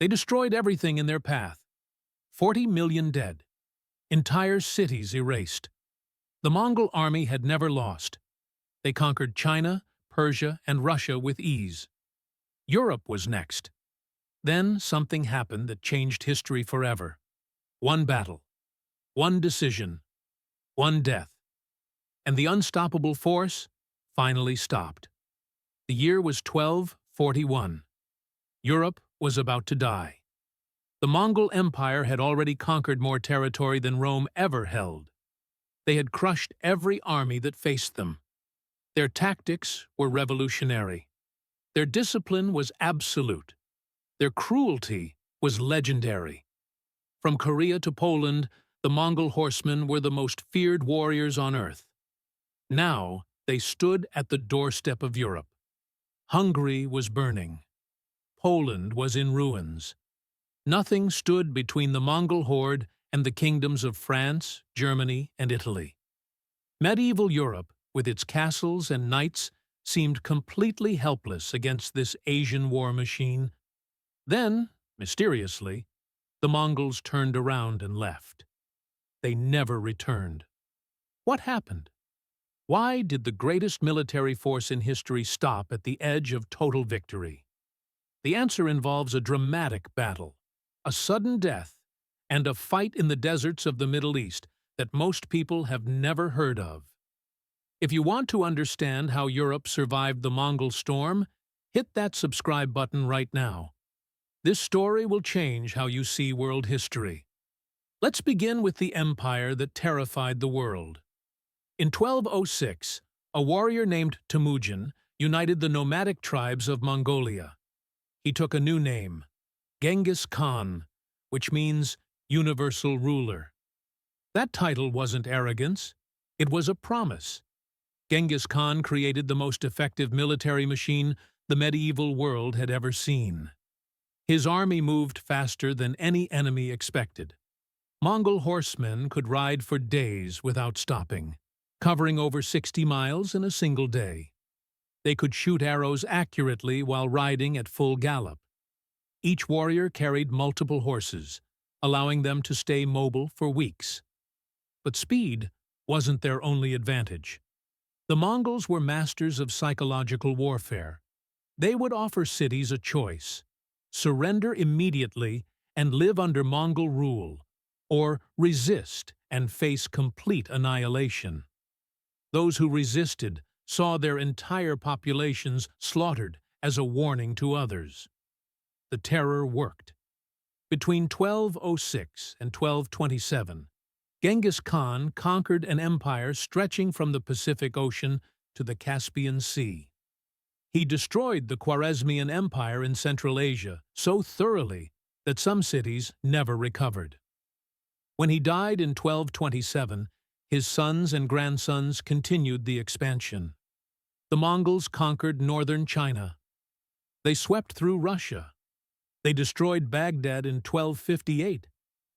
They destroyed everything in their path. 40 million dead. Entire cities erased. The Mongol army had never lost. They conquered China, Persia, and Russia with ease. Europe was next. Then something happened that changed history forever. One battle, one decision, one death. And the unstoppable force finally stopped. The year was 1241. Europe was about to die. The Mongol Empire had already conquered more territory than Rome ever held. They had crushed every army that faced them. Their tactics were revolutionary. Their discipline was absolute. Their cruelty was legendary. From Korea to Poland, the Mongol horsemen were the most feared warriors on earth. Now they stood at the doorstep of Europe. Hungary was burning. Poland was in ruins. Nothing stood between the Mongol horde and the kingdoms of France, Germany, and Italy. Medieval Europe, with its castles and knights, seemed completely helpless against this Asian war machine. Then, mysteriously, the Mongols turned around and left. They never returned. What happened? Why did the greatest military force in history stop at the edge of total victory? The answer involves a dramatic battle, a sudden death, and a fight in the deserts of the Middle East that most people have never heard of. If you want to understand how Europe survived the Mongol storm, hit that subscribe button right now. This story will change how you see world history. Let's begin with the empire that terrified the world. In 1206, a warrior named Temujin united the nomadic tribes of Mongolia. He took a new name, Genghis Khan, which means universal ruler. That title wasn't arrogance, it was a promise. Genghis Khan created the most effective military machine the medieval world had ever seen. His army moved faster than any enemy expected. Mongol horsemen could ride for days without stopping, covering over 60 miles in a single day. They could shoot arrows accurately while riding at full gallop. Each warrior carried multiple horses, allowing them to stay mobile for weeks. But speed wasn't their only advantage. The Mongols were masters of psychological warfare. They would offer cities a choice: surrender immediately and live under Mongol rule, or resist and face complete annihilation. Those who resisted saw their entire populations slaughtered as a warning to others. The terror worked. Between 1206 and 1227, Genghis Khan conquered an empire stretching from the Pacific Ocean to the Caspian Sea. He destroyed the Khwarezmian Empire in Central Asia so thoroughly that some cities never recovered. When he died in 1227, his sons and grandsons continued the expansion. The Mongols conquered northern China. They swept through Russia. They destroyed Baghdad in 1258,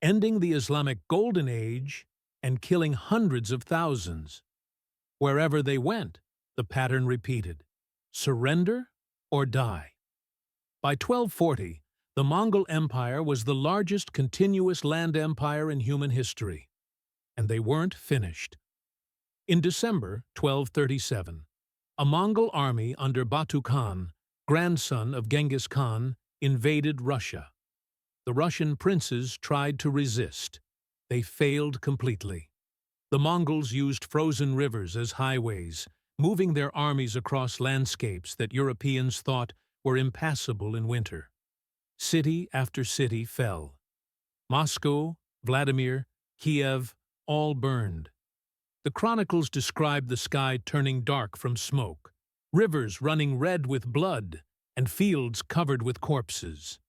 ending the Islamic Golden Age and killing hundreds of thousands. Wherever they went, the pattern repeated: surrender or die. By 1240, the Mongol Empire was the largest continuous land empire in human history. And they weren't finished. In December 1237, a Mongol army under Batu Khan, grandson of Genghis Khan, invaded Russia. The Russian princes tried to resist. They failed completely. The Mongols used frozen rivers as highways, moving their armies across landscapes that Europeans thought were impassable in winter. City after city fell. Moscow, Vladimir, Kiev, all burned. The chronicles describe the sky turning dark from smoke, rivers running red with blood, and fields covered with corpses.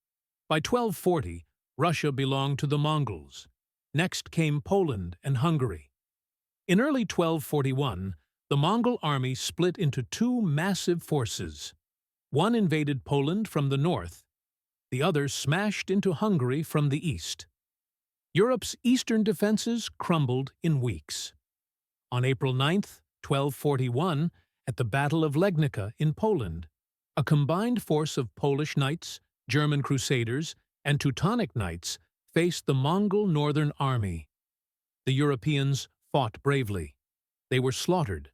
By 1240, Russia belonged to the Mongols. Next came Poland and Hungary. In early 1241, the Mongol army split into two massive forces. One invaded Poland from the north, the other smashed into Hungary from the east. Europe's eastern defenses crumbled in weeks. On April 9, 1241, at the Battle of Legnica in Poland, a combined force of Polish knights, German crusaders, and Teutonic Knights faced the Mongol Northern Army. The Europeans fought bravely. They were slaughtered.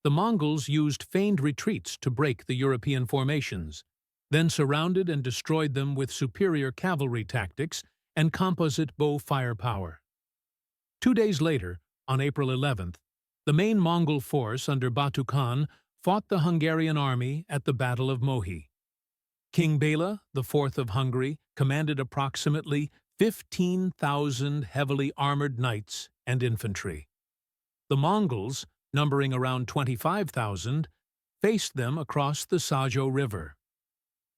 The Mongols used feigned retreats to break the European formations, then surrounded and destroyed them with superior cavalry tactics and composite bow firepower. 2 days later, on April 11th, the main Mongol force under Batu Khan fought the Hungarian army at the Battle of Mohi. King Bela IV of Hungary commanded approximately 15,000 heavily armored knights and infantry. The Mongols, numbering around 25,000, faced them across the Sajo River.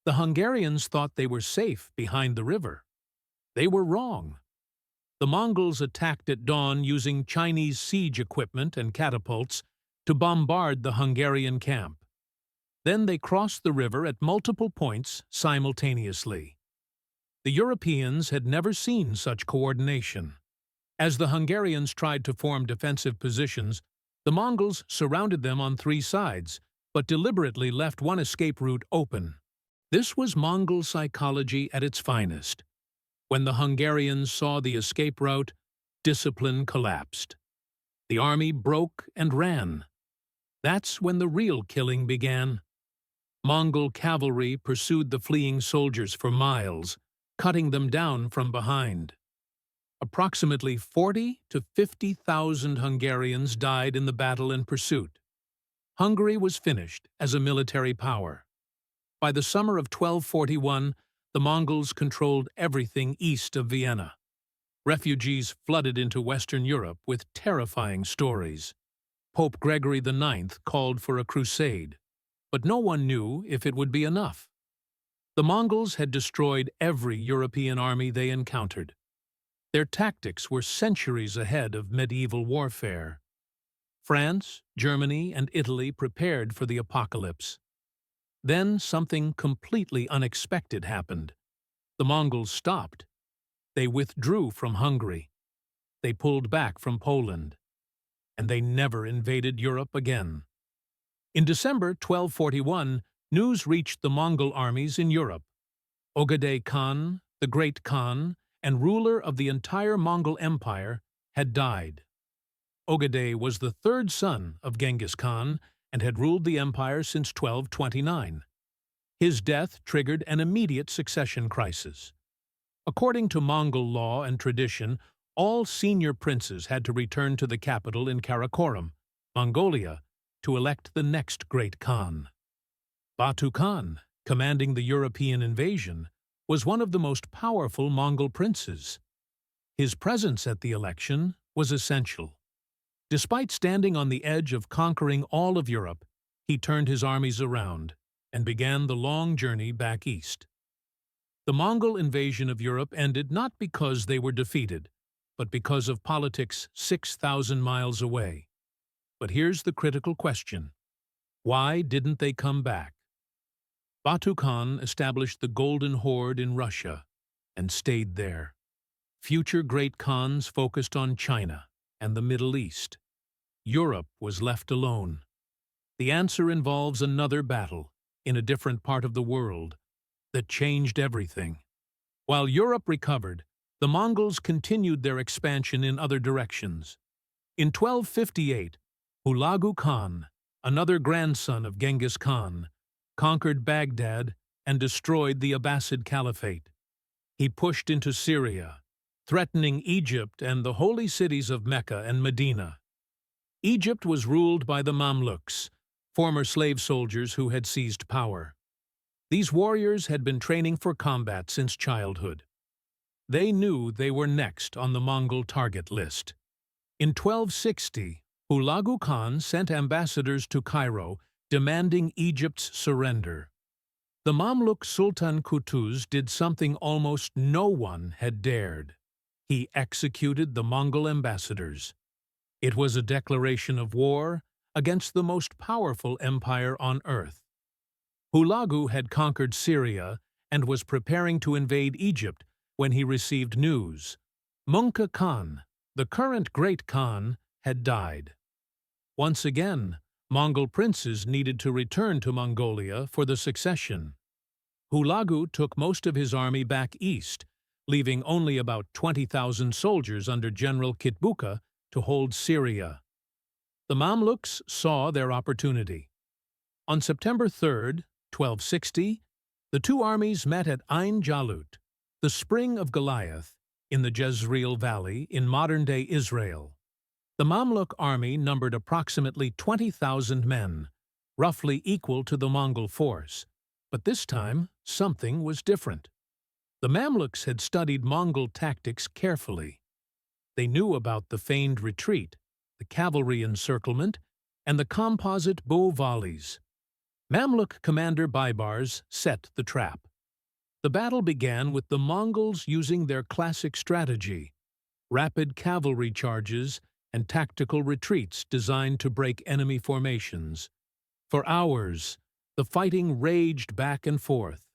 The Hungarians thought they were safe behind the river. They were wrong. The Mongols attacked at dawn using Chinese siege equipment and catapults to bombard the Hungarian camp. Then they crossed the river at multiple points simultaneously. The Europeans had never seen such coordination. As the Hungarians tried to form defensive positions, the Mongols surrounded them on 3 sides, but deliberately left one escape route open. This was Mongol psychology at its finest. When the Hungarians saw the escape route, discipline collapsed. The army broke and ran. That's when the real killing began. Mongol cavalry pursued the fleeing soldiers for miles, cutting them down from behind. Approximately 40,000 to 50,000 Hungarians died in the battle in pursuit. Hungary was finished as a military power. By the summer of 1241, the Mongols controlled everything east of Vienna. Refugees flooded into Western Europe with terrifying stories. Pope Gregory IX called for a crusade, but no one knew if it would be enough. The Mongols had destroyed every European army they encountered. Their tactics were centuries ahead of medieval warfare. France, Germany, and Italy prepared for the apocalypse. Then something completely unexpected happened. The Mongols stopped. They withdrew from Hungary. They pulled back from Poland. And they never invaded Europe again. In December 1241, news reached the Mongol armies in Europe. Ogadei Khan, the Great Khan, and ruler of the entire Mongol Empire, had died. Ogadei was the 3rd son of Genghis Khan and had ruled the empire since 1229. His death triggered an immediate succession crisis. According to Mongol law and tradition, all senior princes had to return to the capital in Karakoram, Mongolia, to elect the next great Khan. Batu Khan, commanding the European invasion, was one of the most powerful Mongol princes. His presence at the election was essential. Despite standing on the edge of conquering all of Europe, he turned his armies around and began the long journey back east. The Mongol invasion of Europe ended not because they were defeated, but because of politics 6,000 miles away. But here's the critical question. Why didn't they come back? Batu Khan established the Golden Horde in Russia and stayed there. Future great Khans focused on China and the Middle East. Europe was left alone. The answer involves another battle in a different part of the world that changed everything. While Europe recovered, the Mongols continued their expansion in other directions. In 1258, Hulagu Khan, another grandson of Genghis Khan, conquered Baghdad and destroyed the Abbasid Caliphate. He pushed into Syria, threatening Egypt and the holy cities of Mecca and Medina. Egypt was ruled by the Mamluks, former slave soldiers who had seized power. These warriors had been training for combat since childhood. They knew they were next on the Mongol target list. In 1260, Hulagu Khan sent ambassadors to Cairo demanding Egypt's surrender. The Mamluk Sultan Qutuz did something almost no one had dared. He executed the Mongol ambassadors. It was a declaration of war against the most powerful empire on earth. Hulagu had conquered Syria and was preparing to invade Egypt when he received news. Munka Khan, the current Great Khan, had died. Once again, Mongol princes needed to return to Mongolia for the succession. Hulagu took most of his army back east leaving only about 20,000 soldiers under General Kitbuka to hold Syria. The Mamluks saw their opportunity. On September 3, 1260, the two armies met at Ain Jalut, the Spring of Goliath, in the Jezreel Valley in modern-day Israel. The Mamluk army numbered approximately 20,000 men, roughly equal to the Mongol force, but this time something was different. The Mamluks had studied Mongol tactics carefully. They knew about the feigned retreat, the cavalry encirclement, and the composite bow volleys. Mamluk commander Baibars set the trap. The battle began with the Mongols using their classic strategy, rapid cavalry charges and tactical retreats designed to break enemy formations. For hours, the fighting raged back and forth.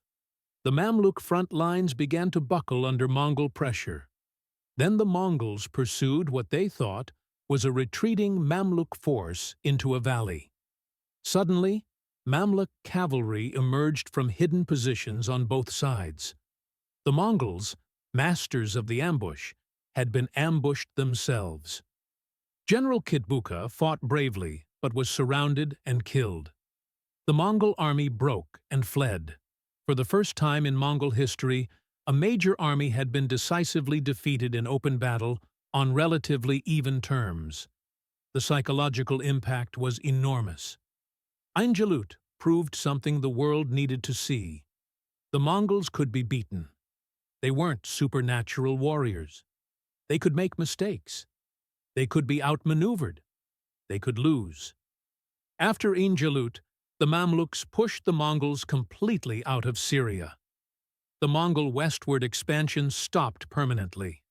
The Mamluk front lines began to buckle under Mongol pressure. Then the Mongols pursued what they thought was a retreating Mamluk force into a valley. Suddenly, Mamluk cavalry emerged from hidden positions on both sides. The Mongols, masters of the ambush, had been ambushed themselves. General Kitbuka fought bravely but was surrounded and killed. The Mongol army broke and fled. For the first time in Mongol history, a major army had been decisively defeated in open battle on relatively even terms. The psychological impact was enormous. Ain Jalut proved something the world needed to see. The Mongols could be beaten. They weren't supernatural warriors. They could make mistakes. They could be outmaneuvered. They could lose. After Ain Jalut, the Mamluks pushed the Mongols completely out of Syria. The Mongol westward expansion stopped permanently.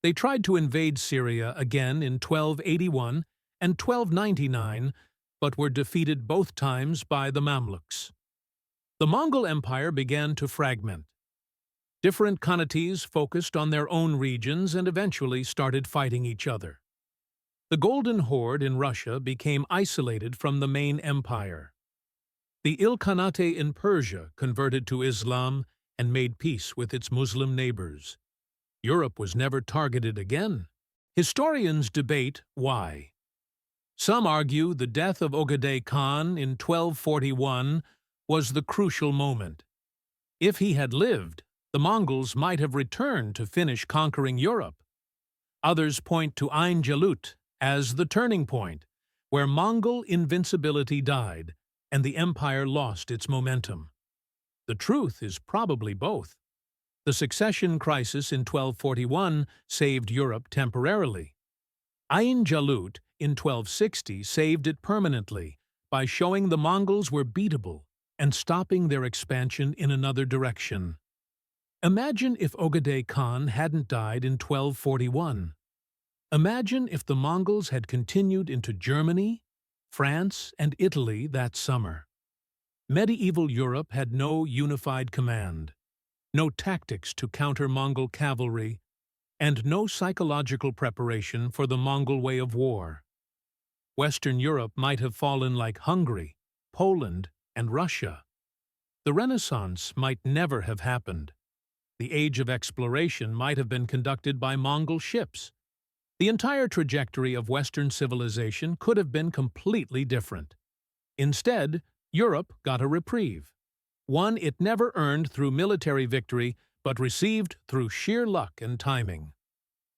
They tried to invade Syria again in 1281 and 1299, but were defeated both times by the Mamluks. The Mongol Empire began to fragment. Different Khanates focused on their own regions and eventually started fighting each other. The Golden Horde in Russia became isolated from the main empire. The Ilkhanate in Persia converted to Islam and made peace with its Muslim neighbors. Europe was never targeted again. Historians debate why. Some argue the death of Ogedei Khan in 1241 was the crucial moment. If he had lived, the Mongols might have returned to finish conquering Europe. Others point to Ain Jalut as the turning point, where Mongol invincibility died and the empire lost its momentum. The truth is probably both. The succession crisis in 1241 saved Europe temporarily. Ain Jalut in 1260 saved it permanently by showing the Mongols were beatable and stopping their expansion in another direction. Imagine if Ogedei Khan hadn't died in 1241. Imagine if the Mongols had continued into Germany, France, and Italy that summer. Medieval Europe had no unified command, no tactics to counter Mongol cavalry, and no psychological preparation for the Mongol way of war. Western Europe might have fallen like Hungary, Poland, and Russia. The Renaissance might never have happened. The age of exploration might have been conducted by Mongol ships. The entire trajectory of Western civilization could have been completely different. Instead, Europe got a reprieve, one it never earned through military victory but received through sheer luck and timing.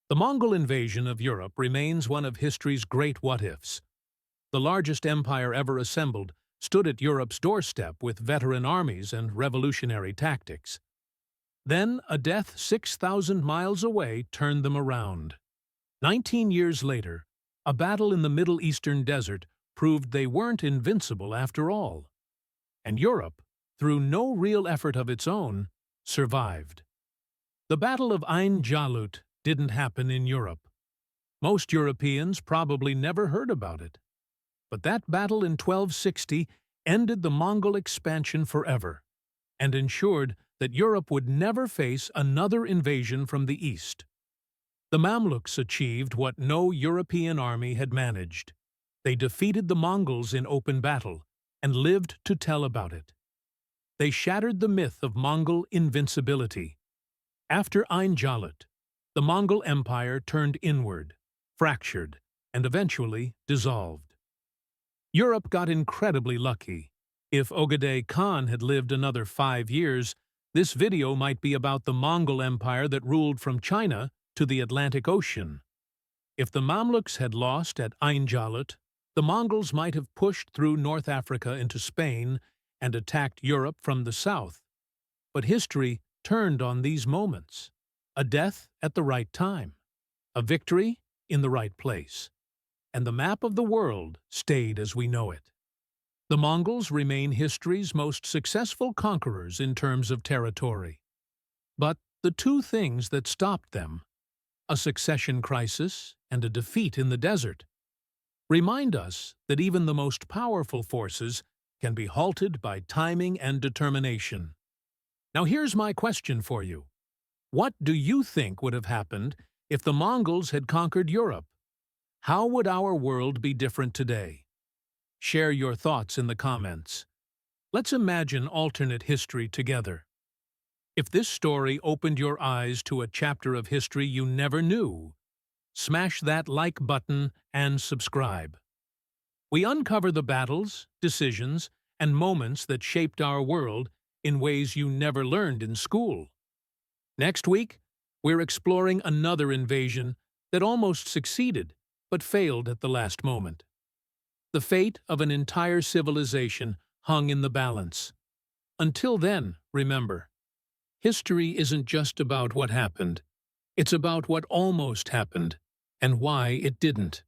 The Mongol invasion of Europe remains one of history's great what-ifs. The largest empire ever assembled stood at Europe's doorstep with veteran armies and revolutionary tactics. Then a death 6,000 miles away turned them around. 19 years later, a battle in the Middle Eastern desert proved they weren't invincible after all. And Europe, through no real effort of its own, survived. The Battle of Ain Jalut didn't happen in Europe. Most Europeans probably never heard about it. But that battle in 1260 ended the Mongol expansion forever and ensured that Europe would never face another invasion from the east. The Mamluks achieved what no European army had managed. They defeated the Mongols in open battle and lived to tell about it. They shattered the myth of Mongol invincibility. After Ain Jalut, the Mongol Empire turned inward, fractured, and eventually dissolved. Europe got incredibly lucky. If Ogedei Khan had lived another 5 years, this video might be about the Mongol Empire that ruled from China to the Atlantic Ocean. If the Mamluks had lost at Ain Jalut, the Mongols might have pushed through North Africa into Spain and attacked Europe from the south. But history turned on these moments. A death at the right time, a victory in the right place, and the map of the world stayed as we know it. The Mongols remain history's most successful conquerors in terms of territory. But the two things that stopped them, a succession crisis and a defeat in the desert, remind us that even the most powerful forces can be halted by timing and determination. Now here's my question for you. What do you think would have happened if the Mongols had conquered Europe? How would our world be different today? Share your thoughts in the comments. Let's imagine alternate history together. If this story opened your eyes to a chapter of history you never knew, smash that like button and subscribe. We uncover the battles, decisions, and moments that shaped our world in ways you never learned in school. Next week, we're exploring another invasion that almost succeeded but failed at the last moment. The fate of an entire civilization hung in the balance. Until then, remember, history isn't just about what happened. It's about what almost happened and why it didn't.